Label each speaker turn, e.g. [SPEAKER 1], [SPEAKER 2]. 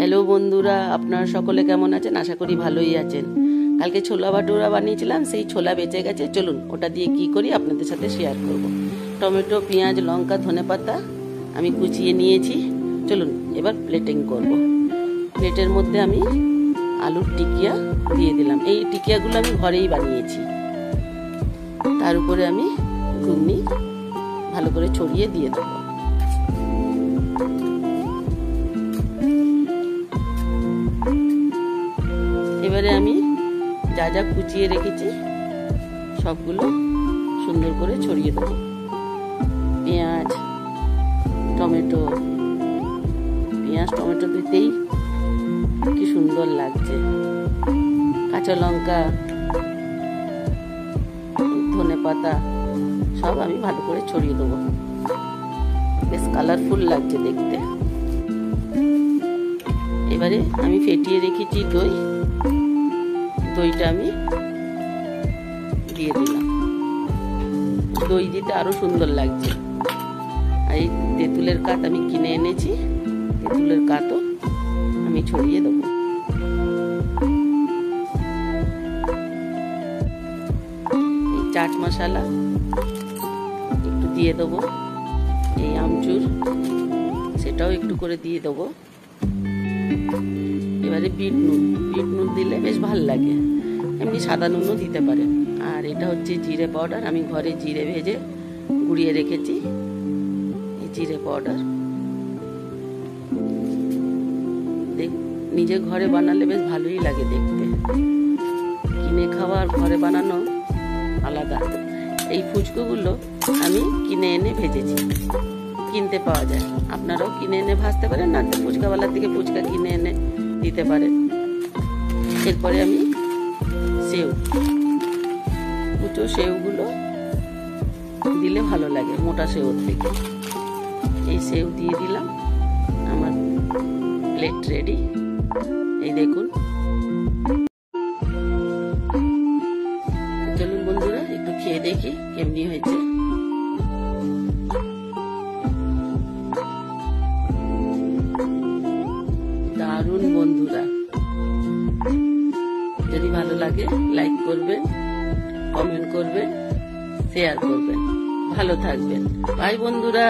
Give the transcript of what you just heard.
[SPEAKER 1] Hello বন্ধুরা, আপনারা সকলে কেমন আছেন? আশা করি ভালোই আছেন। কালকে ছোলা ভাটুরা বানিয়েছিলাম, সেই ছোলা বেঁচে গেছে। চলুন ওটা দিয়ে কি করি আপনাদের সাথে শেয়ার করব। টমেটো, পেঁয়াজ, লঙ্কা, ধনেপাতা আমি কুচিয়ে নিয়েছি। চলুন এবার প্লেটিং করব। প্লেটের মধ্যে আমি আলুর টিকিয়া দিয়ে দিলাম। এই টিকিয়াগুলো আমি ঘরেই বানিয়েছি। তার উপরে আমি ঘুগনি ভালো করে ছড়িয়ে দিয়ে দেবো। এবারে আমি যা যা কুচিয়ে রেখেছি সবগুলো সুন্দর করে ছড়িয়ে দেবো। পেঁয়াজ টমেটো দিতেই কি সুন্দর লাগছে। কাঁচা লঙ্কা, ধনেপাতা সব আমি ভালো করে ছড়িয়ে দেবো। বেশ কালারফুল লাগছে দেখতে। এবারে আমি ফেটিয়ে রেখেছি দইটা আমি দিয়ে দিলাম। দই দিতে আরো সুন্দর লাগছে। আর এই তেঁতুলের কাঠ আমি কিনে এনেছি, তেঁতুলের কাঠও আমি ছড়িয়ে দেবো। এই চাট মশলা একটু দিয়ে দেবো। এই আমচুর সেটাও একটু করে দিয়ে দেবো। এবারে বিট নুন দিলে বেশ ভালো লাগে। এমনি সাদা নুনও দিতে পারেন। আর এটা হচ্ছে জিরে পাউডার। আমি ঘরে জিরে ভেজে গুঁড়িয়ে রেখেছি। এই জিরে পাউডার নিজে ঘরে বানালে বেশ ভালোই লাগে দেখতে। কিনে খাওয়া আর ঘরে বানানো আলাদা। এই ফুচকাগুলো আমি কিনে এনে ভেজেছি, কিনতে পাওয়া যায়। আপনারাও কিনে এনে ভাজতে পারেন, না তো ফুচকাওয়ালার থেকে ফুচকা কিনে এনে দিতে পারেন। এরপরে আমি কুচো সেউগুলো দিলে ভালো লাগে মোটা সেউর থেকে। এই সেউ দিয়ে দিলাম। আমার প্লেট রেডি। এই দেখুন। চলুন বন্ধুরা একটু খেয়ে দেখি কেমনি হয়েছে। দারুণ বন্ধুরা। যদি ভালো লাগে লাইক করবেন, কমেন্ট করবেন, শেয়ার করবেন। ভালো থাকবেন। বাই বন্ধুরা।